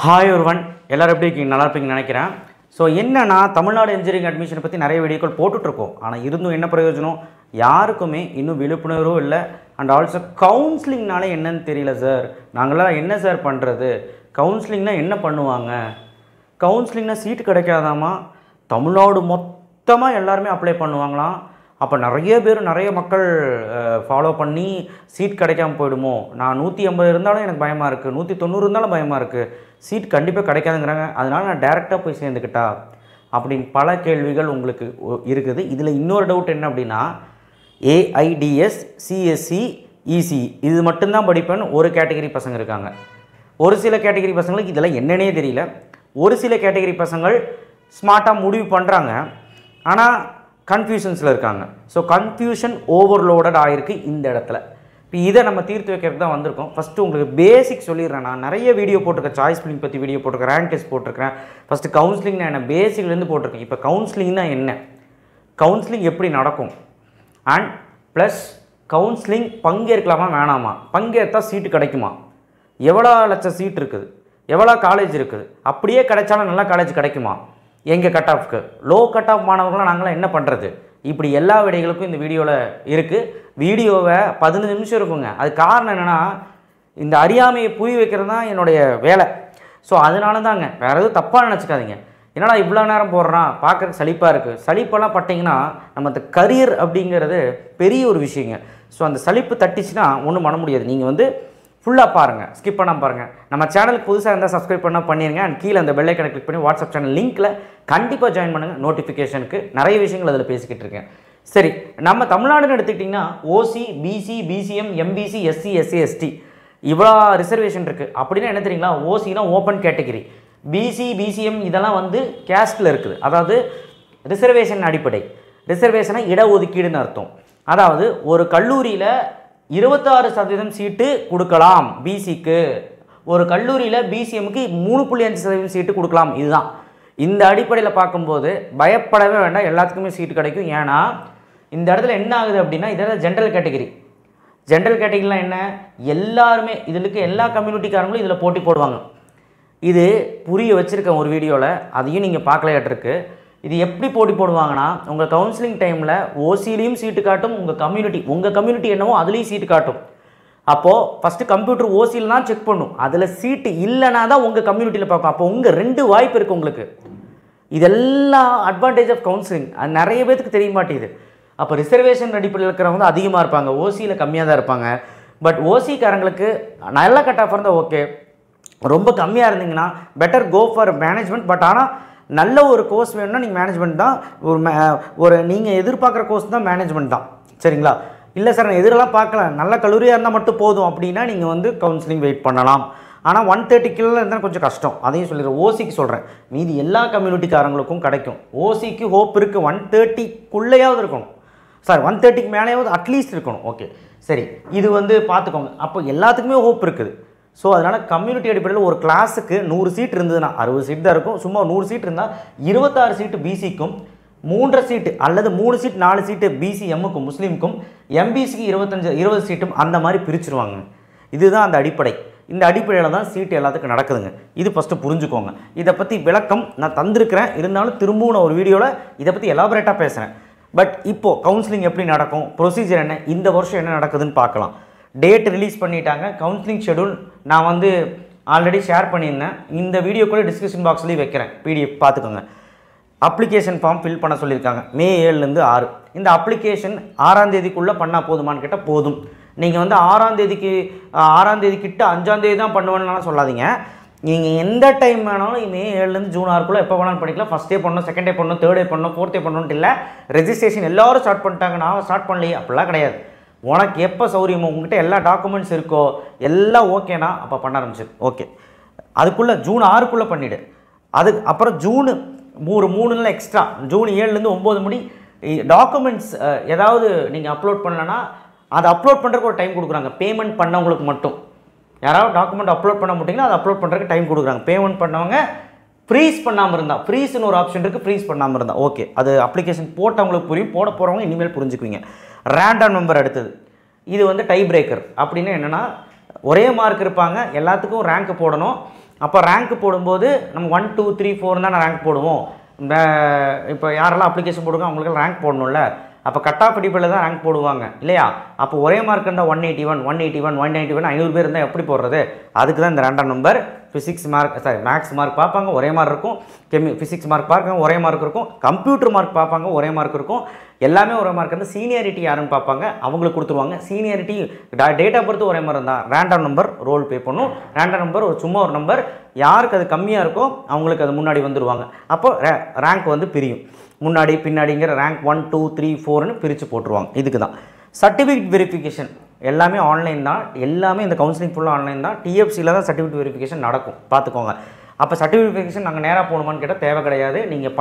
Hi ஒருவன் எல்லாரும் எப்படி இருக்கீங்க? நல்லா இருப்பீங்கன்னு நினைக்கிறேன். ஸோ என்னன்னா, தமிழ்நாடு இன்ஜினியரிங் அட்மிஷனை பற்றி நிறைய வீடியோக்கள் போட்டுட்ருக்கோம். ஆனால் இருந்தும் என்ன பிரயோஜனம்? யாருக்குமே இன்னும் விழிப்புணர்வும் இல்லை. அண்ட் ஆல்சோ கவுன்சிலிங்னாலே என்னன்னு தெரியல சார். நாங்களாம் என்ன சார் பண்ணுறது? கவுன்சிலிங்னா என்ன பண்ணுவாங்க? கவுன்சிலிங்னா சீட்டு கிடைக்காதாமா? தமிழ்நாடு மொத்தமாக எல்லாருமே அப்ளை பண்ணுவாங்களாம். அப்போ நிறைய பேர் நிறைய மக்கள் ஃபாலோ பண்ணி சீட் கிடைக்காம போயிடுமோ? நான் 180 இருந்தாலும் எனக்கு பயமாக இருக்குது, 190 இருந்தாலும் பயமாக இருக்குது, சீட் கண்டிப்பாக கிடைக்காதுங்கிறாங்க. அதனால் நான் டேரெக்டாக போய் சேர்ந்துக்கிட்டா அப்படின்னு பல கேள்விகள் உங்களுக்கு இருக்குது. இதில் இன்னொரு டவுட் என்ன அப்படின்னா, ஏஐடிஎஸ், சிஎஸ்சி, இசி இது மட்டும்தான் படிப்பேன்னு ஒரு கேட்டகரி பசங்க இருக்காங்க. ஒரு சில கேட்டகரி பசங்களுக்கு இதெல்லாம் என்னன்னே தெரியல. ஒரு சில கேட்டகரி பசங்கள் ஸ்மார்ட்டாக முடிவு பண்ணுறாங்க, ஆனால் கன்ஃபியூஷன்ஸில் இருக்காங்க. ஸோ கன்ஃபியூஷன் ஓவர்லோடட் ஆகிருக்கு இந்த இடத்துல. இப்போ இதை நம்ம தீர்த்து வைக்கிறதுக்கு தான் வந்திருக்கோம். ஃபஸ்ட்டு உங்களுக்கு பேசிக் சொல்லிடுறேன். நான் நிறைய வீடியோ போட்டிருக்கேன், சாய்ஸ் ஃபில்லிங் பற்றி வீடியோ போட்டிருக்கேன், ரேங்க் டெஸ்ட் போட்டிருக்கேன். ஃபஸ்ட்டு கவுன்சிலிங்னா என்ன, பேசிக்லேருந்து போட்டிருக்கேன். இப்போ கவுன்சிலிங்னா என்ன, கவுன்சிலிங் எப்படி நடக்கும், அண்ட் ப்ளஸ் கவுன்சிலிங் பங்கேற்கலாமா வேணாமா, பங்கேற்றால் சீட்டு கிடைக்குமா, எவ்வளோ லட்சம் சீட் இருக்குது, எவ்வளோ காலேஜ் இருக்குது, அப்படியே கிடைச்சாலும் நல்ல காலேஜ் கிடைக்குமா, எங்கள் கட் ஆஃப்க்கு லோ கட் ஆஃப் மாணவர்களாம் நாங்களாம் என்ன பண்ணுறது, இப்படி எல்லா விடைகளுக்கும் இந்த வீடியோவில் இருக்குது. வீடியோவை 15 நிமிஷம் இருக்குங்க. அது காரணம் என்னென்னா, இந்த அறியாமையை புரிய வைக்கிறது தான் என்னுடைய வேலை. ஸோ அதனால தாங்க, வேறு எதுவும் தப்பாக நினச்சிக்காதீங்க. என்னடா இவ்வளோ நேரம் போடுறான், பார்க்குறதுக்கு சலிப்பாக இருக்குது. சலிப்பெல்லாம் பட்டிங்கன்னா நம்ம அந்த கரியர் அப்படிங்கிறது பெரிய ஒரு விஷயங்க. ஸோ அந்த சலிப்பு தட்டிச்சுன்னா ஒன்றும் பண்ண முடியாது. நீங்கள் ஃபுல்லாக பாருங்கள், ஸ்கிப் பண்ணாமல் பாருங்கள். நம்ம சேனலுக்கு புதுசாக இருந்தால் சப்ஸ்கிரைப் பண்ணிடுங்க. அண்ட் கீழே அந்த பெல் ஐக்கனை கிளிக் பண்ணி வாட்ஸ்அப் சேனல் லிங்க்கில் கண்டிப்பாக ஜாயின் பண்ணுங்கள். நோட்டிஃபிகேஷனுக்கு நிறைய விஷயங்கள் அதில் பேசிக்கிட்டு இருக்கேன். சரி, நம்ம தமிழ்நாடுன்னு எடுத்துக்கிட்டிங்கன்னா OC, BC, BCM, MBC, SC, SC, ST இவ்வளோ ரிசர்வேஷன் இருக்குது. அப்படின்னா என்ன தெரியுங்களா? ஓசினா ஓப்பன் கேட்டகிரி, பிசி, பிசிஎம் இதெல்லாம் கேஸ்ட்டில் இருக்குது. அதாவது ரிசர்வேஷன் அடிப்படை. ரிசர்வேஷனை இடஒதுக்கீடுன்னு அர்த்தம். அதாவது ஒரு கல்லூரியில் 26% சீட்டு கொடுக்கலாம் பிசிக்கு, ஒரு கல்லூரியில் பிசிஎம்முக்கு 3.5% சீட்டு கொடுக்கலாம். இதுதான். இந்த அடிப்படையில் பார்க்கும்போது பயப்படவே வேண்டாம், எல்லாத்துக்குமே சீட்டு கிடைக்கும். ஏன்னா இந்த இடத்துல என்ன ஆகுது அப்படின்னா, இதெல்லாம் ஜென்ரல் கேட்டகிரி. ஜென்ரல் கேட்டகிரிலாம் என்ன, எல்லாருமே இதில் இருக்க எல்லா கம்யூனிட்டிக்காரங்களும் இதில் போட்டி போடுவாங்க. இது புரிய வச்சுருக்கேன் ஒரு வீடியோவில், அதையும் நீங்கள் பார்க்கலையாட்டிருக்கு. இது எப்படி போட்டி போடுவாங்கன்னா, உங்கள் கவுன்சிலிங் டைமில் ஓசிலையும் சீட்டு காட்டும், உங்கள் கம்யூனிட்டி என்னவோ அதுலேயும் சீட்டு காட்டும். அப்போது ஃபஸ்ட்டு கம்ப்யூட்டர் ஓசியில் தான் செக் பண்ணும், அதில் சீட்டு இல்லைனா தான் உங்கள் கம்யூனிட்டியில் பார்க்கும். அப்போ உங்கள் 2 வாய்ப்பு இருக்குது உங்களுக்கு. இதெல்லாம் அட்வான்டேஜ் ஆஃப் கவுன்சிலிங். அது நிறைய பேருக்கு தெரிய மாட்டேங்குது. அப்போ ரிசர்வேஷன் அடிப்படையில் இருக்கிறவங்க அதிகமாக இருப்பாங்க, ஓசியில் கம்மியாக தான் இருப்பாங்க. பட் ஓசிக்காரங்களுக்கு நல்ல கட் ஆஃப் இருந்தால் ஓகே, ரொம்ப கம்மியாக இருந்தீங்கன்னா better go for management. But ஆனால் நல்ல ஒரு கோர்ஸ் வேணும்னா நீங்கள் மேனேஜ்மெண்ட் தான் ஒரு நீங்கள் எதிர்பார்க்குற கோர்ஸ் தான் மேனேஜ்மெண்ட் தான். சரிங்களா? இல்லை சார் நான் எதிரெல்லாம் பார்க்கல, நல்ல கல்லூரியாக இருந்தால் மட்டும் போதும் அப்படின்னா நீங்கள் கவுன்சிலிங் வெயிட் பண்ணலாம். ஆனால் 130 கிலோ இருந்தால் கொஞ்சம் கஷ்டம். அதையும் சொல்லிடுறேன். ஓசிக்கு சொல்கிறேன், மீதி எல்லா கம்யூனிட்டிக்காரங்களுக்கும் கிடைக்கும். ஓசிக்கு ஹோப் இருக்குது, 130க்குள்ளேயாவது இருக்கணும். சார் 130க்கு மேலேயாவது அட்லீஸ்ட் இருக்கணும். ஓகே சரி, இது பார்த்துக்கோங்க. அப்போ எல்லாத்துக்குமே ஹோப் இருக்குது. ஸோ அதனால் கம்யூனிட்டி அடிப்படையில் ஒரு கிளாஸுக்கு 100 சீட் இருந்ததுன்னா 60 சீட் தான் இருக்கும். சும்மா 100 சீட் இருந்தால் 26 சீட்டு பிசிக்கும், 3 சீட்டு அல்லது 3 சீட் 4 சீட்டு பிசிஎம்முக்கும் முஸ்லீமுக்கும், எம்பிசிக்கு 20 சீட்டும் அந்த மாதிரி பிரிச்சுருவாங்க. இதுதான் அந்த அடிப்படை. இந்த அடிப்படையில் தான் சீட்டு எல்லாத்துக்கும் நடக்குதுங்க. இது ஃபஸ்ட்டு புரிஞ்சுக்கோங்க. இதை பற்றி விளக்கம் நான் தந்திருக்கிறேன், இருந்தாலும் திரும்பவும் நான் ஒரு வீடியோவில் இதை பற்றி எலாபரேட்டாக பேசுகிறேன். பட் இப்போது கவுன்சிலிங் எப்படி நடக்கும், ப்ரொசீஜர் என்ன, இந்த வருஷம் என்ன நடக்குதுன்னு பார்க்கலாம். டேட் ரிலீஸ் பண்ணிட்டாங்க. கவுன்சிலிங் ஷெடியூல் நான் ஆல்ரெடி ஷேர் பண்ணியிருந்தேன். இந்த வீடியோ கூட டிஸ்கிரிப்ஷன் பாக்ஸ்லேயும் வைக்கிறேன், பிடிஎஃப் பார்த்துக்கோங்க. அப்ளிகேஷன் ஃபார்ம் ஃபில் பண்ண சொல்லியிருக்காங்க மே 7லேருந்து 6. இந்த அப்ளிகேஷன் 6ஆம் தேதிக்குள்ளே பண்ணால் போதுமான்னு கேட்டால் போதும். நீங்கள் 6ஆம் தேதி கிட்ட 5ஆம் தேதி தான் பண்ணுவேன்னு சொல்லாதீங்க. நீங்கள் எந்த டைம் வேணாலும் மே 7லேருந்து ஜூன் 6க்குள்ளே எப்போ வேணாலும் பண்ணிக்கலாம். ஃபஸ்ட் டே பண்ணணும், செகண்ட் டே பண்ணணும், தேர்ட் டே பண்ணணும், ஃபோர்த் டே பண்ணணுன்ட்டு இல்லை. ரெஜிஸ்ட்ரேஷன் எல்லோரும் ஸ்டார்ட் பண்ணிட்டாங்க, நான் ஸ்டார்ட் பண்ணலையே அப்படிலாம் கிடையாது. உனக்கு எப்போ சௌரியமோ, உங்கள்கிட்ட எல்லா டாக்குமெண்ட்ஸ் இருக்கோ, எல்லாம் ஓகேனா அப்போ பண்ண ஆரம்பிச்சிரு. ஓகே, அதுக்குள்ளே ஜூன் 6க்குள்ளே பண்ணிவிடு. அப்புறம் ஜூன் 3 எக்ஸ்ட்ரா, ஜூன் 7லேருந்து 9 முடி டாக்குமெண்ட்ஸ் ஏதாவது நீங்கள் அப்லோட் பண்ணலன்னா அதை அப்லோட் பண்ணுறதுக்கு ஒரு டைம் கொடுக்குறாங்க. பேமெண்ட் பண்ணவங்களுக்கு மட்டும். யாராவது டாக்குமெண்ட் அப்லோட் பண்ண மாட்டிங்கன்னா அதை அப்லோட் பண்ணுறதுக்கு டைம் கொடுக்குறாங்க. பேமெண்ட் பண்ணவங்க ஃப்ரீஸ் பண்ணாமல் இருந்தால், ஃப்ரீஸ்னு ஒரு ஆப்ஷன் இருக்குது, ஃப்ரீஸ் பண்ணாமல் இருந்தால் ஓகே. அது அப்ளிகேஷன் போட்டவங்களுக்கு புரியும், போட போகிறவங்க இனிமேல் புரிஞ்சுக்குவீங்க. ரேண்டம் நம்பர் அடுத்தது. இது டை பிரேக்கர். அப்படின்னா என்னென்னா, ஒரே மார்க் இருப்பாங்க, எல்லாத்துக்கும் ரேங்க் போடணும். அப்போ ரேங்க் போடும்போது நம்ம 1 2 3 4 தான் ரேங்க் போடுவோம். இந்த இப்போ யாரெல்லாம் அப்ளிகேஷன் போடுங்க அவங்களுக்கு ரேங்க் போடணும்ல. அப்போ கட் ஆஃப் அடிப்படையில் தான் ரேங்க் போடுவாங்க இல்லையா? அப்போ ஒரே மார்க் இருந்தால் 181 181 191 500 பேர் இருந்தால் எப்படி போடுறது? அதுக்கு தான் இந்த random number. Physics mark max mark பார்ப்பாங்க, ஒரே மார்க் இருக்கும். ஃபிசிக்ஸ் மார்க் பார்ப்பாங்க, ஒரே மார்க் இருக்கும். கம்ப்யூட்டர் மார்க் பார்ப்பாங்க, ஒரே மார்க் இருக்கும். எல்லாமே ஒரே மார்க் வந்து சீனியாரிட்டி யாருன்னு பார்ப்பாங்க, அவங்களுக்கு கொடுத்துருவாங்க. சீனியாரிட்டி டேட் ஆஃப் பர்த் ஒரே மாதிரி இருந்தால் ரேண்டம் நம்பர் ரோல் பே பண்ணும். ரேண்டம் நம்பர் சும்மா ஒரு நம்பர், யாருக்கு அது கம்மியாக இருக்கோ அவங்களுக்கு அது முன்னாடி வந்துடுவாங்க. அப்போ ரேங்க் வந்து பிரியும், முன்னாடி பின்னாடிங்கிற ரேங்க் 1 2 3 4ன்னு பிரித்து போட்டுருவாங்க. இதுக்கு தான் சர்டிஃபிகேட் வெரிஃபிகேஷன் எல்லாமே ஆன்லைன் தான். எல்லாமே இந்த கவுன்சிலிங் ஃபுல்லாக ஆன்லைன் தான். டிஎஃப்சியில் தான் சர்டிஃபிகேட் வெரிஃபிகேஷன் நடக்கும், பார்த்துக்கோங்க. அப்போ சர்டிஃபிகேட் வெரிஃபிகேஷன் நாங்கள் நேராக போகணுமான்னு கேட்டால் தேவை கிடையாது. நீங்கள்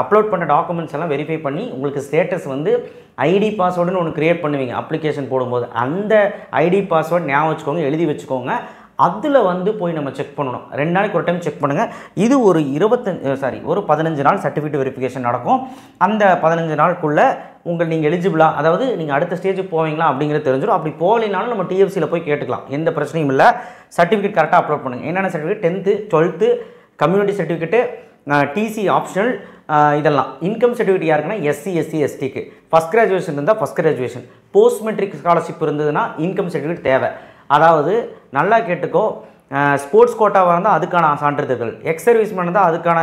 அப்லோட் பண்ண டாக்குமெண்ட்ஸ் எல்லாம் வெரிஃபை பண்ணி உங்களுக்கு ஸ்டேட்டஸ் வந்து ஐடி பாஸ்வேர்டுன்னு ஒன்று க்ரியேட் பண்ணுவீங்க அப்ளிகேஷன் போடும்போது. அந்த ஐடி பாஸ்வேர்டு ஞாபகம் வச்சுக்கோங்க, எழுதி வச்சுக்கோங்க. அதில் வந்து போய் நம்ம செக் பண்ணணும். 2 நாளைக்கு ஒரு டைம் செக் பண்ணுங்கள். இது ஒரு 15 நாள் சர்டிஃபிகேட் வெரிஃபிகேஷன் நடக்கும். அந்த 15 நாளுக்குள்ளே நீங்கள் எலிஜிபிளா, அதாவது நீங்கள் அடுத்த ஸ்டேஜுக்கு போவீங்களா அப்படிங்கிறது தெரிஞ்சிடும். அப்படி போகலினாலும் நம்ம டிஎஃப்சியில் போய் கேட்டுக்கலாம், எந்த பிரச்சனையும் இல்லை. சர்டிஃபிகேட் கரெக்டாக அப்லோட் பண்ணுங்கள். என்னென்ன certificate? 10th 12th community certificate, TC optional, இதெல்லாம். இன்கம் சர்டிஃபிகேட் யாருக்குன்னா SC SC STக்கு. ஃபஸ்ட் கிராஜுவேஷன் இருந்தால் first graduation, post matric scholarship இருந்ததுன்னா இன்கம் சர்டிஃபிகேட் தேவை. அதாவது நல்லா கேட்டுக்கோ, ஸ்போர்ட்ஸ் கோட்டாவாக இருந்தால் அதுக்கான சான்றிதழ்கள், எக்ஸ் சர்வீஸ்மேன் இருந்தால் அதுக்கான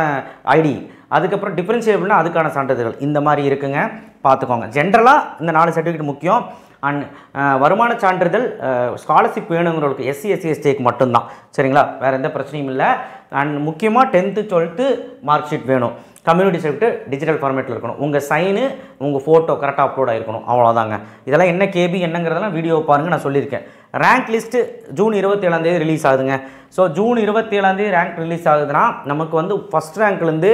ஐடி, அதுக்கப்புறம் டிஃபரன்ஷியபிள்னா அதுக்கான சான்றிதழ்கள், இந்த மாதிரி இருக்குங்க, பார்த்துக்கோங்க. ஜென்ரலாக இந்த 4 சர்டிஃபிகேட் முக்கியம். அண்ட் வருமான சான்றிதழ் ஸ்காலர்ஷிப் வேணுங்கிறவங்களுக்கு SC SC STக்கு மட்டும்தான், சரிங்களா? வேறு எந்த பிரச்சனையும் இல்லை. அண்ட் முக்கியமாக 10th 12th மார்க் ஷீட் வேணும். கம்யூனிட்டி சர்டிஃபிகேட் டிஜிட்டல் ஃபார்மேட்டில் இருக்கணும். உங்கள் சைனு உங்கள் ஃபோட்டோ கரெக்டாக அப்லோட் ஆகிருக்கணும், அவ்வளோதாங்க. இதெல்லாம் என்ன கேபி என்னங்கிறதெல்லாம் வீடியோ பாருங்கள், நான் சொல்லியிருக்கேன். ரேங்க் லிஸ்ட்டு ஜூன் 27 ரிலீஸ் ஆகுதுங்க. ஸோ ஜூன் 27 ரேங்க் ரிலீஸ் ஆகுதுன்னா நமக்கு வந்து ஃபஸ்ட் ரேங்க்லேருந்து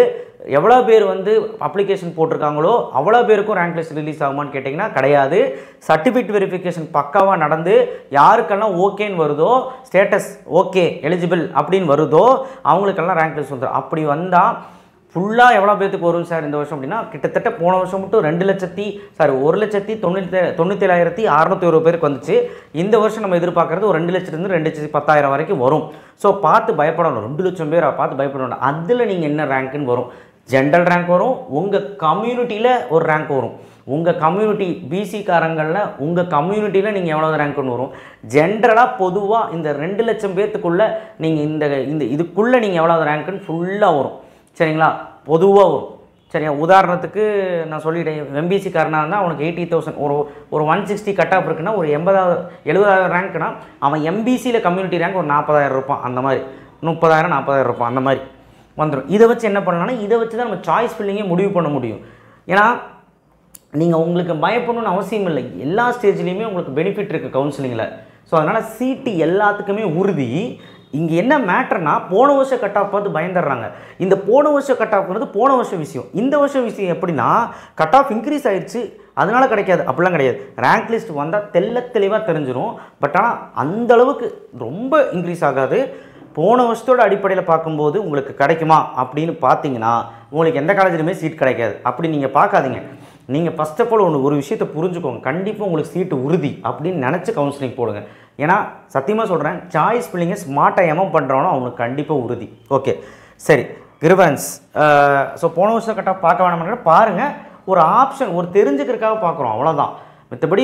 எவ்வளோ பேர் வந்து அப்ளிகேஷன் போட்டிருக்காங்களோ அவ்வளோ பேருக்கும் ரேங்க் லிஸ்ட் ரிலீஸ் ஆகுமான்னு கேட்டிங்கன்னா கிடையாது. சர்டிஃபிகேட் வெரிஃபிகேஷன் பக்காவாக நடந்து யாருக்கெல்லாம் ஓகேன்னு வருதோ, ஸ்டேட்டஸ் ஓகே எலிஜிபிள் அப்படின்னு வருதோ அவங்களுக்கெல்லாம் ரேங்க் லிஸ்ட் வந்துடும். அப்படி வந்தால் ஃபுல்லாக எவ்வளோ பேருக்கு வரும் சார் இந்த வருஷம் அப்படின்னா, கிட்டத்தட்ட போன வருஷம் மட்டும் 1,97,620 பேருக்கு வந்துச்சு. இந்த வருஷம் நம்ம எதிர்பார்க்குறது ஒரு 2 லட்சத்துலேருந்து 2,10,000 வரைக்கும் வரும். ஸோ பார்த்து பயப்படணும். 2 லட்சம் பேரை பார்த்து பயப்படணும். அதில் நீங்கள் என்ன ரேங்க்குன்னு வரும்? ஜென்ரல் ரேங்க் வரும், உங்கள் கம்யூனிட்டியில் ஒரு ரேங்க் வரும். உங்கள் கம்யூனிட்டி பிசிக்காரங்களில் உங்கள் கம்யூனிட்டியில் நீங்கள் எவ்வளோ ரேங்க்குன்னு வரும். ஜென்ரலாக பொதுவாக இந்த 2 லட்சம் பேர்த்துக்குள்ளே நீங்கள் இந்த இதுக்குள்ளே நீங்கள் எவ்வளோ ரேங்க்குன்னு ஃபுல்லாக வரும், சரிங்களா? பொதுவாக வரும், சரியா? உதாரணத்துக்கு நான் சொல்லிட்டேன், எம்பிசி காரனாக இருந்தால் அவனுக்கு 80,000 ஒரு 160 கட் ஆஃப் இருக்குன்னா ஒரு 70,000 ரேங்க்னா அவன் எம்பிசியில் கம்யூனிட்டி ரேங்க் ஒரு 40,000 இருப்பான். அந்த மாதிரி 30,000 40,000 இருப்பான். அந்த மாதிரி வந்துடும். இதை வச்சு என்ன பண்ணலாம்னா, இதை வச்சு தான் நம்ம சாய்ஸ் ஃபில்லிங்கே முடிவு பண்ண முடியும். ஏன்னா நீங்கள் உங்களுக்கு பயப்படணும்னு அவசியம் இல்லை. எல்லா ஸ்டேஜ்லேயுமே உங்களுக்கு பெனிஃபிட் இருக்குது கவுன்சிலிங்கில். ஸோ அதனால் சீட்டு எல்லாத்துக்குமே உறுதி. இங்கே என்ன மேட்டர்னா, போன வருஷம் கட் ஆஃப் பார்த்து பயந்துடுறாங்க. இந்த போன வருஷம் கட் ஆஃப்ங்கிறது போன வருஷம் விஷயம். இந்த வருஷம் விஷயம் எப்படின்னா, கட் ஆஃப் இன்க்ரீஸ் ஆகிடுச்சு அதனால கிடைக்காது, அப்படிலாம் கிடையாது. ரேங்க் லிஸ்ட் வந்தால் தெளிவாக தெரிஞ்சிடும். பட் ஆனால் அந்தளவுக்கு ரொம்ப இன்க்ரீஸ் ஆகாது. போன வருஷத்தோட அடிப்படையில் பார்க்கும்போது உங்களுக்கு கிடைக்குமா அப்படின்னு பார்த்தீங்கன்னா, உங்களுக்கு எந்த காலேஜ்லையுமே சீட் கிடைக்காது. அப்படி நீங்கள் பார்க்காதீங்க. நீங்கள் ஃபஸ்ட் ஆஃப் ஆல் ஒரு விஷயத்தை புரிஞ்சுக்கோங்க. கண்டிப்பாக உங்களுக்கு சீட்டு உறுதி அப்படின்னு நினச்சி கவுன்சிலிங் போடுங்க. ஏன்னா சத்தியமாக சொல்கிறேன், சாய்ஸ் ஃபில்லிங்கை ஸ்மார்ட்டாக எமௌண்ட் பண்ணுறவனோ அவங்களுக்கு கண்டிப்பாக உறுதி. ஓகே, சரி. கிரிவன்ஸ் ஸோ போன வருஷம் கரெக்டாக பார்க்க வேணாம், பாருங்கள். ஒரு ஆப்ஷன் ஒரு தெரிஞ்சுக்கிறதுக்காக பார்க்குறோம், அவ்வளோதான். மற்றபடி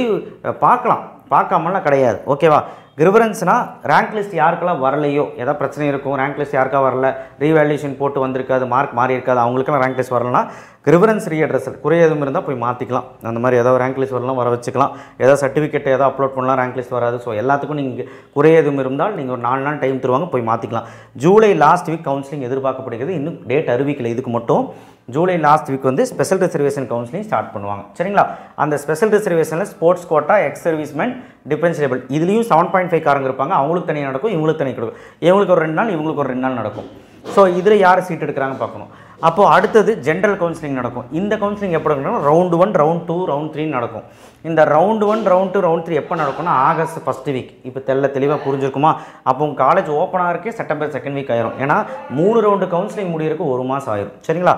பார்க்காமலாம் கிடையாது. ஓகேவா? கிரிவரன்ஸ்னால் ரேங்க் லிஸ்ட் யாருக்கெல்லாம் வரலையோ, ஏதாவது பிரச்சனை இருக்கும், ரேங்க் லிஸ்ட் யாருக்கா வரல, ரீவேல்யூஷன் போட்டு வந்திருக்காது, மார்க் மாறி இருக்காது, அவங்களுக்கெல்லாம் ரேங்க் லிஸ்ட் வரலன்னா கிரிவரன்ஸ் ரீஅட்ரஸல் குறை எதுவும் இருந்தால் போய் மாற்றிக்கலாம். அந்த மாதிரி ஏதாவது ரேங்க் லிஸ்ட் வரலாம் வர வச்சுக்கலாம். ஏதாவது சர்டிஃபிகேட் ஏதாவது அப்லோட் பண்ணலாம், ரேங்க் லிஸ்ட் வராது. ஸோ எல்லாத்துக்கும் நீங்கள் குறை எதுவும் இருந்தால் நீங்கள் ஒரு 4 நாள் டைம் தருவாங்க, போய் மாற்றிக்கலாம். ஜூலை லாஸ்ட் வீக் கவுன்சிலிங் எதிர்பார்க்கப்படுகிறது. இன்னும் டேட் அறிவிக்கல. இதுக்கு மட்டும் ஜூலை லாஸ்ட் வீக் வந்து ஸ்பெஷல் ரிசர்வேஷன் கவுன்சிலிங் ஸ்டார்ட் பண்ணுவாங்க, சரிங்களா? அந்த ஸ்பெஷல் ரிசர்வேஷனில் sports quota, ex servicemen, differently abled இதுலேயும் 7.5 காரங்க இருப்பாங்க. அவங்களுக்கு தனியாக நடக்கும், இவங்களுக்கு தனியாக நடக்கும். இவங்களுக்கு ஒரு 2 நாள், இவங்களுக்கு ஒரு 2 நாள் நடக்கும். ஸோ இதில் யார் சீட் எடுக்கிறாங்க பார்க்கணும். அப்போது அடுத்தது ஜென்ரல் கவுன்சிலிங் நடக்கும். இந்த கவுன்சிலிங் எப்போ நடக்கும்? ரவுண்ட் 1, ரவுண்ட் 2, ரவுண்ட் 3 நடக்கும். இந்த ரவுண்ட் 1, ரவுண்ட் 2, ரவுண்ட் 3 எப்போ நடக்கும்னா ஆகஸ்ட் ஃபஸ்ட் வீக். இப்போ தெளிவாக புரிஞ்சிருக்குமா? அப்போ உங்கள் காலேஜ் ஓப்பன் ஆகிறக்கே செப்டம்பர் செகண்ட் வீக் ஆயிரும். ஏன்னா 3 ரவுண்டு கவுன்சிலிங் முடியறதுக்கு 1 மாதம் ஆயிரும், சரிங்களா?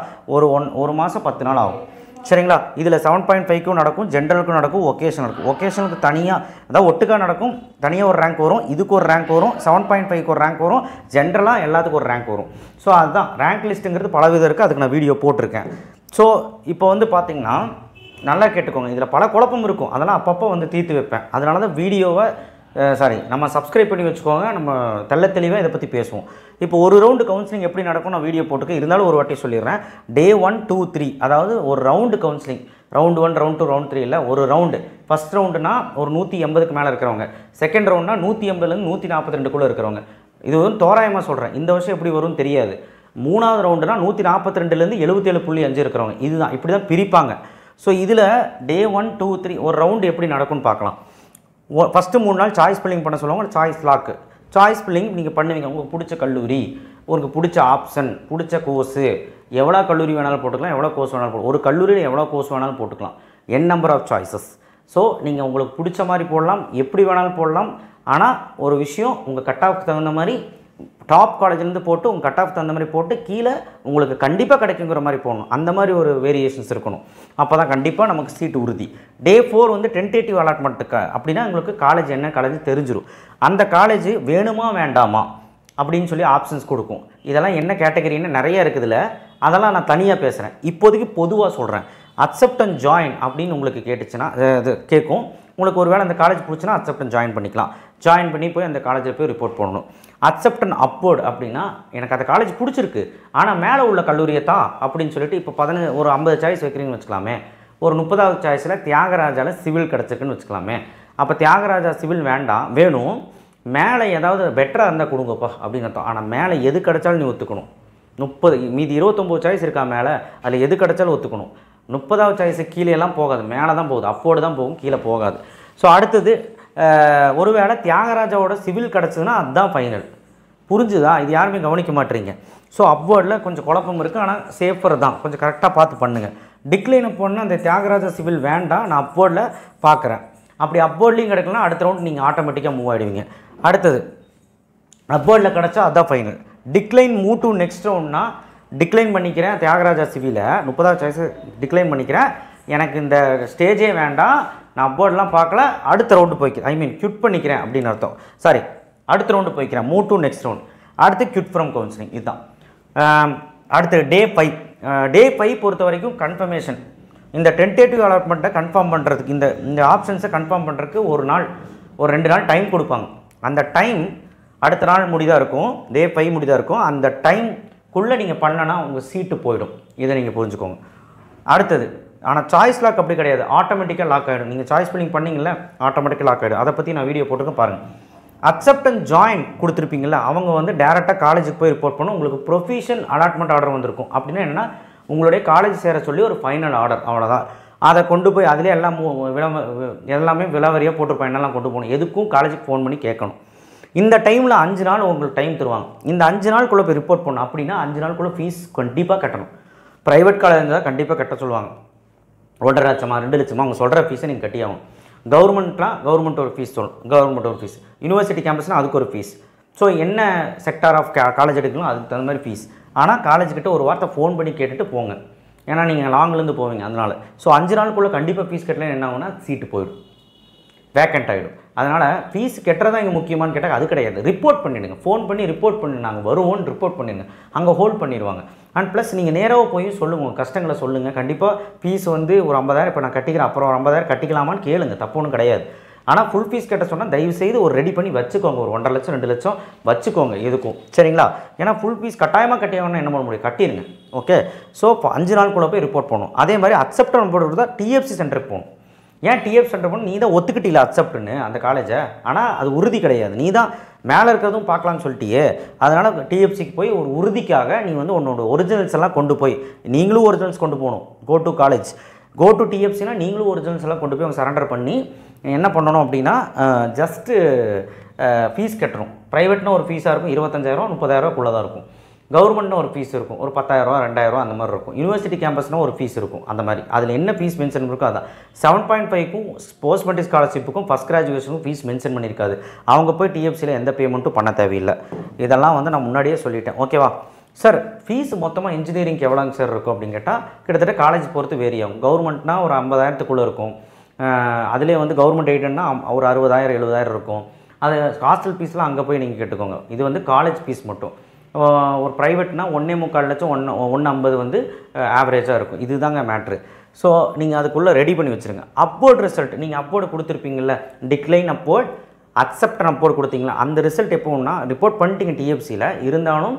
ஒரு மாதம் 10 நாள் ஆகும். சரிங்களா. இதில் 7.5க்கும் நடக்கும், ஜென்ரலுக்கும் நடக்கும், ஒகேஷனலுக்கும். ஒகேஷனுக்கு தனியாக அதாவது ஒட்டுக்காக நடக்கும், தனியாக ஒரு ரேங்க் வரும், இதுக்கு ஒரு ரேங்க் வரும், 7.5க்கு ஒரு ரேங்க் வரும், ஜென்ரலாக எல்லாத்துக்கும் ஒரு ரேங்க் வரும். ஸோ அதுதான் ரேங்க் லிஸ்ட்டுங்கிறது பல விதம் இருக்குது, அதுக்கு நான் வீடியோ போட்டிருக்கேன். ஸோ இப்போ வந்து பார்த்திங்கன்னா நல்லா கேட்டுக்கோங்க, இதில் பல குழப்பம் இருக்கும், அதெல்லாம் அப்பப்போ வந்து தீர்த்து வைப்பேன். அதனால தான் வீடியோவை நம்ம சப்ஸ்கிரைப் பண்ணி வச்சுக்கோங்க, நம்ம தெள்ள தெளிவாக இதை பற்றி பேசுவோம். இப்போ ஒரு ரவுண்டு கவுன்சிலிங் எப்படி நடக்கும் நான் வீடியோ போட்டுக்க, இருந்தாலும் ஒரு வாட்டி சொல்லிடுறேன். Day 1, 2, 3 அதாவது ஒரு round counselling, round 1, round 2, round 3 இல்லை, ஒரு ரவுண்டு. ஃபஸ்ட் ரவுண்டுனா ஒரு 180க்கு மேலே இருக்கிறவங்க, செகண்ட் ரவுண்ட்னா 180லேருந்து 142க்குள்ளே இருக்கிறவங்க. இது வந்து தோராயமாக சொல்கிறேன், இந்த வருஷம் எப்படி வரும்னு தெரியாது. மூணாவது ரவுண்டுனா 142லேருந்து 77.5 இருக்கிறவங்க. இதுதான் இப்படி தான் பிரிப்பாங்க. ஸோ இதில் Day 1, 2, 3 ஒரு ரவுண்டு எப்படி நடக்கும்னு பார்க்கலாம். ஃபஸ்ட்டு 3 நாள் சாய்ஸ் ஃபில்லிங் பண்ண சொல்லுவாங்க, சாய்ஸ் லாக்கு. சாய்ஸ் ஃபில்லிங் நீங்கள் பண்ணுவீங்க, உங்களுக்கு பிடிச்ச கல்லூரி, உங்களுக்கு பிடிச்ச ஆப்ஷன், பிடிச்ச கோர்ஸு, எவ்வளோ கல்லூரி வேணாலும் போட்டுக்கலாம், எவ்வளோ கோர்ஸ் வேணாலும் போட்டு, ஒரு கல்லூரியில் எவ்வளோ கோர்ஸ் வேணாலும் போட்டுக்கலாம், n number of choices. So நீங்கள் உங்களுக்கு பிடிச்ச மாதிரி போடலாம், எப்படி வேணாலும் போடலாம். ஆனால் ஒரு விஷயம், உங்கள் கட் ஆஃப்க்கு தகுந்த மாதிரி டாப் காலேஜ்லேருந்து போட்டு உங்கள் கட் ஆஃப் தகுந்த மாதிரி போட்டு கீழே உங்களுக்கு கண்டிப்பாக கிடைக்குங்கிற மாதிரி போகணும். அந்த மாதிரி ஒரு வேரியேஷன்ஸ் இருக்கணும், அப்போ தான் கண்டிப்பாக நமக்கு சீட்டு உறுதி. Day 4 வந்து டென்டேட்டிவ் அலாட்மெண்ட்டுக்கு, அப்படின்னா உங்களுக்கு காலேஜ் என்ன காலேஜ் தெரிஞ்சிடும். அந்த காலேஜ் வேணுமா வேண்டாமா அப்படின்னு சொல்லி ஆப்ஷன்ஸ் கொடுக்கும். இதெல்லாம் என்ன கேட்டகரின்னு நிறைய இருக்குதுல்ல, அதெல்லாம் நான் தனியாக பேசுகிறேன். இப்போதைக்கு பொதுவாக சொல்கிறேன். அக்செப்ட் அண்ட் ஜாயின் அப்படின்னு உங்களுக்கு கேட்டுச்சுன்னா இது கேட்கும். உங்களுக்கு ஒரு வேளை அந்த காலேஜ் பிடிச்சுன்னா அக்செப்ட் அண்ட் ஜாயின் பண்ணிக்கலாம். ஜாயின் பண்ணி போய் அந்த காலேஜில் போய் ரிப்போர்ட் பண்ணணும். அக்செப்ட் அண்ட் அப்வர்ட் அப்படின்னா எனக்கு அந்த காலேஜ் பிடிச்சிருக்கு, ஆனால் மேலே உள்ள கல்லூரியை தான் அப்படின்னு சொல்லிட்டு இப்போ ஒரு 50 சாய்ஸ் வைக்கிறீங்கன்னு வச்சுக்கலாமே. ஒரு 30வது சாய்ஸில் தியாகராஜாவில் சிவில் கிடச்சிருக்குன்னு வச்சுக்கலாமே. அப்போ தியாகராஜா சிவில் வேணும், மேலே ஏதாவது பெட்டராக இருந்தால் கொடுங்கப்பா அப்படின்னு அர்த்தம். ஆனால் மேலே எது கிடச்சாலும் நீ ஒத்துக்கணும். 30 மீதி 29 சாய்ஸ் இருக்கா மேலே, அதில் எது கிடச்சாலும் ஒத்துக்கணும். 30வது சாய்ஸு கீழேலாம் போகாது, மேலே தான் போகுது, அப்போடு தான் போகும், கீழே போகாது. ஸோ அடுத்தது ஒருவேளை தியாகராஜாவோட சிவில் கிடச்சதுன்னா அதுதான் ஃபைனல். புரிஞ்சுதா? இது யாருமே கவனிக்க மாட்டேறீங்க. ஸோ அப்வர்டில் கொஞ்சம் குழப்பம் இருக்குது, ஆனால் சேஃபர் தான், கொஞ்சம் கரெக்டாக பார்த்து பண்ணுங்கள். டிக்ளைனை போனால் அந்த தியாகராஜா சிவில் வேண்டாம், நான் அப்வர்டில் பார்க்குறேன். அப்படி அப்வர்ட்லேயும் கிடைக்கலாம், அடுத்த ரவுண்ட் நீங்கள் ஆட்டோமேட்டிக்காக மூவ் ஆகிடுவீங்க. அடுத்தது அப்வர்டில் கிடச்சா அதுதான் final. Decline move to next ரவுண்ட்னா டிக்ளைன் பண்ணிக்கிறேன், தியாகராஜா சிவியில் 30வது சாய்ஸு டிக்ளைன் பண்ணிக்கிறேன், எனக்கு இந்த ஸ்டேஜே வேண்டாம், நான் அப்வர்ட்லாம் பார்க்கல, அடுத்த ரவுண்டு போய்க்கிறேன், க்யூட் பண்ணிக்கிறேன் அப்படின்னு அர்த்தம். சாரி, அடுத்த ரவுண்டு போய்க்கிறேன், மூவ் டு நெக்ஸ்ட் ரவுண்ட். அடுத்து க்யூட் ஃப்ரம் கவுன்சிலிங். இதுதான். அடுத்து Day 5. Day 5 பொறுத்த வரைக்கும் கன்ஃபர்மேஷன். இந்த டென்டேட்டிவ் அலாட்மெண்ட்டை கன்ஃபார்ம் பண்ணுறதுக்கு, இந்த ஆப்ஷன்ஸை கன்ஃபார்ம் பண்ணுறதுக்கு ஒரு 2 நாள் டைம் கொடுப்பாங்க. அந்த டைம் அடுத்த நாள் முடிதாக இருக்கும், Day 5 முடிதாக இருக்கும். அந்த டைம்குள்ளே நீங்கள் பண்ணனா உங்கள் சீட்டு போயிடும், இதை நீங்கள் புரிஞ்சுக்கோங்க. அடுத்தது ஆனால் சாய்ஸ் லாக் அப்படி கிடையாது, ஆட்டோமேட்டிக்காக லாக் ஆகிடும். நீங்கள் சாய்ஸ் ஃபில்லிங் பண்ணிங்கள ஆட்டோமேட்டிக்காக லாக் ஆகிடும். அதை பற்றி நான் வீடியோ போட்டுக்க பாருங்கள். அக்செப்ட் அண்ட் ஜாயின் கொடுத்துருப்பீங்களா, அவங்க வந்து டேரெக்டாக காலேஜுக்கு போய் ரிப்போர்ட் பண்ணும், உங்களுக்கு ப்ரொஃபஷனல் அலாட்மெண்ட் ஆர்டர் வந்திருக்கும். அப்படின்னா என்னென்னா உங்களுடைய காலேஜ் சேர சொல்லி ஒரு ஃபைனல் ஆர்டர், அவ்வளோதான். அதை கொண்டு போய் அதிலே எல்லாமே விலாவரியாக போட்டிருப்பேன், என்னெல்லாம் கொண்டு போகணும், எதுக்கும் காலேஜுக்கு ஃபோன் பண்ணி கேட்கணும். இந்த டைமில் 5 நாள் உங்களுக்கு டைம் தருவாங்க. இந்த 5 நாளுக்குள்ளே போய் ரிப்போர்ட் பண்ணணும். அப்படின்னா 5 நாளுக்குள்ளே ஃபீஸ் கண்டிப்பாக கட்டணும். ப்ரைவேட் காலேஜ் இருந்தால் கண்டிப்பாக கட்ட சொல்லுவாங்க. 1.5 லட்சமா 2 லட்சமா அவங்க சொல்கிற ஃபீஸை நீங்கள் கட்டியாகும். கவர்மெண்ட் ஒரு ஃபீஸ் கவர்மெண்ட் ஒரு ஃபீஸ், யூனிவர்சிட்டி கேம்பஸ்னால் அதுக்கு ஒரு ஃபீஸ். ஸோ என்ன செக்டார் ஆஃப் காலேஜ் எடுக்கணும் அதுக்கு தகுந்த மாதிரி ஃபீஸ். ஆனால் காலேஜ்கிட்ட ஒரு வார்த்தை ஃபோன் பண்ணி கேட்டுட்டு போங்க, ஏன்னா நீங்கள் லாங்லேருந்து போவீங்க, அதனால். ஸோ 5 நாளுக்குள்ளே கண்டிப்பாக ஃபீஸ் கட்டலாம், என்ன ஆகுனா சீட்டு போயிடும், வேக்கண்ட் ஆகிடும். அதனால் ஃபீஸ் கட்டுறதா இங்கே முக்கியமானு கேட்டால் அது கிடையாது. ரிப்போர்ட் பண்ணிவிடுங்க, ஃபோன் பண்ணி ரிப்போர்ட் பண்ணி நாங்கள் வருவோன்னு ரிப்போர்ட் பண்ணிடுங்க, அங்கே ஹோல்ட் பண்ணிடுவாங்க. அண்ட் ப்ளஸ் நீங்கள் நேராக போய் சொல்லுங்கள், உங்கள் கஷ்டங்களை சொல்லுங்கள். கண்டிப்பாக ஃபீஸ் வந்து ஒரு 50,000 இப்போ நான் கட்டிக்கிறேன், அப்புறம் ஒரு 50,000 கட்டிக்கலாமான்னு கேளுங்க, தப்பு ஒன்றும் கிடையாது. ஆனால் ஃபுல் ஃபீஸ் கட்ட சொன்னால் தயவுசெய்து ஒரு ரெடி பண்ணி வச்சுக்கோங்க, ஒரு 1.5 லட்சம் 2 லட்சம் வச்சுக்கோங்க எதுக்கும், சரிங்களா? ஏன்னா ஃபுல் ஃபீஸ் கட்டாயமாக கட்டியாகணும்னா என்ன பண்ண முடியும், கட்டிடுங்க. ஓகே. ஸோ இப்போ 5 நாளுக்குள்ளே போய் ரிப்போர்ட் பண்ணணும். அதே மாதிரி அக்செப்ட் போட்டு தான் டிஎஃப்சி சென்டருக்கு போகணும். ஏன் டிஎஃப் சென்டர் பண்ணணும், நீ தான் ஒத்துக்கிட்டீல அக்செப்ட்னு அந்த காலேஜை, ஆனால் அது உறுதி கிடையாது, நீ தான் மேலே இருக்கிறதும் பார்க்கலான்னு சொல்லிட்டியே. அதனால் டிஎஃப்சிக்கு போய் ஒரு உறுதிக்காக நீ வந்து உன்னோட ஒரிஜினல்ஸ் எல்லாம் கொண்டு போய், நீங்களும் ஒரிஜினல்ஸ் கொண்டு போகணும். கோ டு டிஎஃப்சினா நீங்களும் ஒரிஜினல்ஸ் எல்லாம் கொண்டு போய் அவங்க சரண்டர் பண்ணி என்ன பண்ணணும் அப்படின்னா ஜஸ்ட்டு ஃபீஸ் கட்டணும். ப்ரைவேட்னா ஒரு ஃபீஸாக இருக்கும் 25,000 30,000 தான் இருக்கும். கவர்மெண்ட்னா ஒரு ஃபீஸ் இருக்கும், ஒரு 10,000 2,000 அந்த மாதிரி இருக்கும். யூனிவர்சிட்டி கேம்பஸ்னால் ஒரு ஃபீஸ் இருக்கும், அந்த மாதிரி. அதில் என்ன ஃபீஸ் மென்ஷன் இருக்கோ அதான். 7.5க்கும் போஸ்ட் மெட்ரிக் ஸ்காலர்ஷிப்புக்கும் ஃபஸ்ட் கிராஜுவேஷனுக்கும் ஃபீஸ் மென்ஷன் பண்ணியிருக்காது. அவங்க போய் டிஎஃப்சியில் எந்த பேமெண்ட்டும் பண்ண தேவையில்லை. இதெல்லாம் வந்து நான் முன்னாடியே சொல்லிட்டேன், ஓகேவா? சார் ஃபீஸ் மொத்தமாக இன்ஜினியரிங்க்கு எவ்வளோங்க சார் இருக்கும் அப்படின்னு கேட்டால் கிட்டத்தட்ட காலேஜ் பொறுத்து வேரி ஆகும். கவர்மெண்ட்னா ஒரு 50,000க்குள்ளே இருக்கும். அதிலே வந்து கவர்மெண்ட் எய்டட்னா ஒரு 60,000 70,000 இருக்கும். அது ஹாஸ்டல் ஃபீஸ்லாம் அங்கே போய் நீங்கள் கேட்டுக்கோங்க. இது வந்து காலேஜ் ஃபீஸ் மட்டும். ஒரு ப்ரைவேட்னா 1.25 லட்சம் 150 வந்து ஆவரேஜாக இருக்கும். இதுதாங்க மேட்ரு. ஸோ நீங்கள் அதுக்குள்ளே ரெடி பண்ணி வச்சுருங்க. அப்போர்ட் ரிசல்ட் நீங்கள் அப்போர்டு கொடுத்துருப்பீங்கள்ல, டிக்ளைன் அப்போர்ட் அக்செப்டன் அப்போர்டு கொடுத்தீங்களா, அந்த ரிசல்ட் எப்போன்னா ரிப்போர்ட் பண்ணிட்டீங்க டிஎஃப்சியில். இருந்தாலும்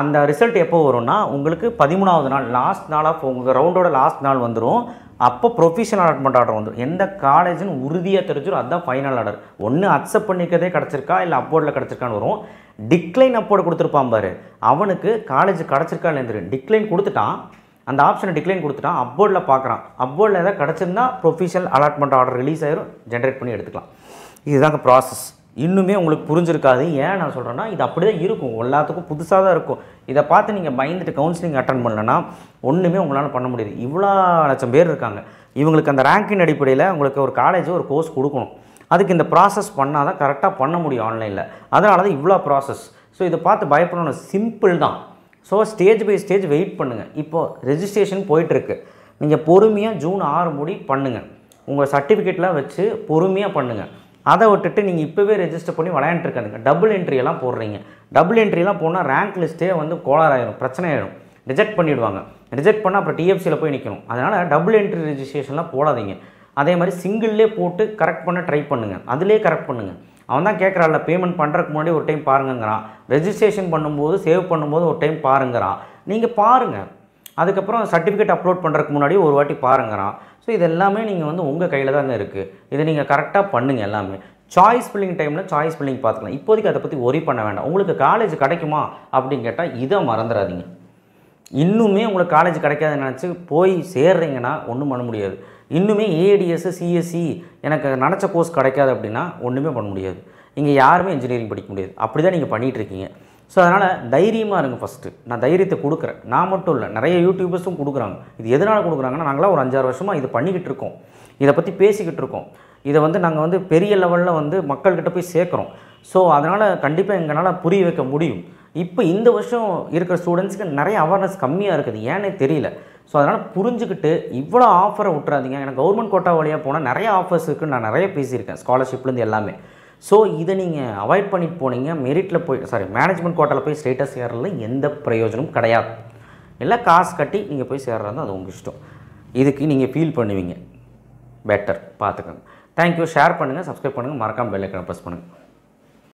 அந்த ரிசல்ட் எப்போ வரும்னா உங்களுக்கு 13வது நாள் லாஸ்ட் நாளாக உங்கள் ரவுண்டோட லாஸ்ட் நாள் வந்துடும். அப்போ ப்ரொஃபஷனல் அலாட்மெண்ட் ஆர்டர் வந்துடும். எந்த காலேஜுன்னு உறுதியாக தெரிஞ்சிடும். அதுதான் ஃபைனல் ஆர்டர். ஒன்று அக்செப்ட் பண்ணிக்கிறதே கிடச்சிருக்கா இல்லை அப்போர்டில் கிடச்சிருக்கான்னு வரும். டிக்ளைன் அப்போர்டு கொடுத்துருப்பான் பாரு, அவனுக்கு காலேஜ் கிடச்சிருக்கா இல்லை தெரியும். டிக்ளைன் கொடுத்துட்டான், அந்த ஆப்ஷனை டிக்ளைன் கொடுத்துட்டான், அப்போர்டில் பார்க்குறான். அப்போர்டில் எதாவது கிடச்சிருந்தா ப்ரொஃபஷனல் அலாட்மெண்ட் ஆர்டர் ரிலீஸ் ஆயிரும், ஜென்ரேட் பண்ணி எடுத்துக்கலாம். இதுதாங்க ப்ராசஸ். இன்னுமே உங்களுக்கு புரிஞ்சிருக்காது. ஏன் நான் சொல்கிறேன்னா இது அப்படி தான் இருக்கும், எல்லாத்துக்கும் புதுசாக தான் இருக்கும். இதை பார்த்து நீங்கள் பயந்துட்டு கவுன்சிலிங் அட்டன் பண்ணலன்னா ஒன்றுமே உங்களால் பண்ண முடியாது. இவ்வளோ லட்சம் பேர் இருக்காங்க. இவங்களுக்கு அந்த ரேங்கின் அடிப்படையில் உங்களுக்கு ஒரு காலேஜ் ஒரு கோர்ஸ் கொடுக்கணும். அதுக்கு இந்த ப்ராசஸ் பண்ணால் தான் கரெக்டாக பண்ண முடியும் ஆன்லைனில். அதனால தான் இவ்வளோ ப்ராசஸ். ஸோ இதை பார்த்து பயப்படணும், சிம்பிள் தான். So stage by stage wait பண்ணுங்கள். இப்போது ரெஜிஸ்ட்ரேஷன் போயிட்டுருக்கு. நீங்கள் பொறுமையாக ஜூன் 6 முடி பண்ணுங்கள். உங்கள் சர்டிஃபிகேட்லாம் வச்சு பொறுமையாக பண்ணுங்கள். அதை விட்டுட்டு நீங்கள் இப்போவே ரெஜிஸ்டர் பண்ணி விளையாண்டுருக்காதுங்க. டபுள் என்ட்ரியெல்லாம் போடுறீங்க. டபுள் என்ட்ரியெல்லாம் போனால் ரேங்க் லிஸ்ட்டே வந்து கோளாறாயிரும், பிரச்சனை ஆயிடும், ரிஜெக்ட் பண்ணிவிடுவாங்க. ரிஜெக்ட் பண்ணால் அப்புறம் டிஎஃப்சியில் போய் நிற்கணும். அதனால் டபுள் என்ட்ரி ரெஜிஸ்ட்ரேஷன்லாம் போடாதீங்க. அதே மாதிரி சிங்கிள்லே போட்டு கரெக்ட் பண்ண ட்ரை பண்ணுங்கள். அதிலே கரெக்ட் பண்ணுங்கள். அவன் தான் கேட்குறான்ல, பேமெண்ட் பண்ணுறதுக்கு முன்னாடி ஒரு டைம் பாருங்கிறான், ரெஜிஸ்ட்ரேஷன் பண்ணும்போது சேவ் பண்ணும்போது ஒரு டைம் பாருங்கிறான். நீங்கள் பாருங்கள். அதுக்கப்புறம் சர்டிஃபிகேட் அப்லோட் பண்ணுறதுக்கு முன்னாடி ஒரு வாட்டி பாருங்கிறான். ஸோ இது எல்லாமே நீங்கள் வந்து உங்கள் கையில் தாங்க இருக்குது. இதை நீங்கள் கரெக்டாக பண்ணுங்கள். எல்லாமே சாய்ஸ் ஃபில்லிங் டைமில் சாய்ஸ் ஃபில்லிங் பார்த்துக்கலாம். இப்போதைக்கு அதை பற்றி ஒரி பண்ண வேண்டாம். உங்களுக்கு காலேஜ் கிடைக்குமா அப்படின்னு கேட்டால் இதை மறந்துடாதீங்க. இன்னுமே உங்களுக்கு காலேஜ் கிடைக்காதுன்னு நினச்சி போய் சேர்றீங்கன்னா ஒன்றும் பண்ண முடியாது. இன்னுமே ஏடிஎஸ் சிஎஸ்சி எனக்கு நினச்ச கோர்ஸ் கிடைக்காது அப்படின்னா ஒன்றுமே பண்ண முடியாது. இங்கே யாருமே இன்ஜினியரிங் படிக்க முடியாது. அப்படி தான் நீங்கள் பண்ணிகிட்ருக்கீங்க. ஸோ அதனால் தைரியமாக இருங்க. ஃபஸ்ட்டு நான் தைரியத்தை கொடுக்குறேன். நான் மட்டும் இல்லை, நிறைய யூடியூபர்ஸும் கொடுக்குறாங்க. இது எதனால் கொடுக்குறாங்கன்னா, நாங்களாம் ஒரு 5-6 வருஷமாக இது பண்ணிக்கிட்டு இருக்கோம், இதை பற்றி பேசிக்கிட்டு இருக்கோம். இதை வந்து நாங்கள் வந்து பெரிய லெவலில் வந்து மக்கள்கிட்ட போய் சேர்க்குறோம். ஸோ அதனால் கண்டிப்பாக எங்களால் புரிய வைக்க முடியும். இப்போ இந்த வருஷம் இருக்கிற ஸ்டூடெண்ட்ஸ்க்கு நிறைய அவேர்னஸ் கம்மியாக இருக்குது, ஏன்னே தெரியல. ஸோ அதனால் புரிஞ்சுக்கிட்டு இவ்வளோ ஆஃபரை விட்டுறாதீங்க. எனக்கு கவர்மெண்ட் கோட்டா வழியாக போனால் நிறைய ஆஃபர்ஸ் இருக்குன்னு நான் நிறைய பேசியிருக்கேன், ஸ்காலர்ஷிப்லேருந்து எல்லாமே. ஸோ இதை நீங்கள் அவாய்ட் பண்ணிட்டு போனீங்க, மெரிட்டில் போய் மேனேஜ்மெண்ட் கோட்டாவில் போய் ஸ்ட்ரெயிட்டாக சேர்றதுல எந்த பிரயோஜனமும் கிடையாது. எல்லாம் காசு கட்டி நீங்கள் போய் சேர்றது அது உங்கள் இஷ்டம். இதுக்கு நீங்கள் ஃபீல் பண்ணுவீங்க. பெட்டர் பார்த்துக்கோங்க. தேங்க்யூ. ஷேர் பண்ணுங்கள், சப்ஸ்கிரைப் பண்ணுங்கள், மறக்காமல் பெல் ஐக்கானை ப்ரெஸ் பண்ணுங்கள்.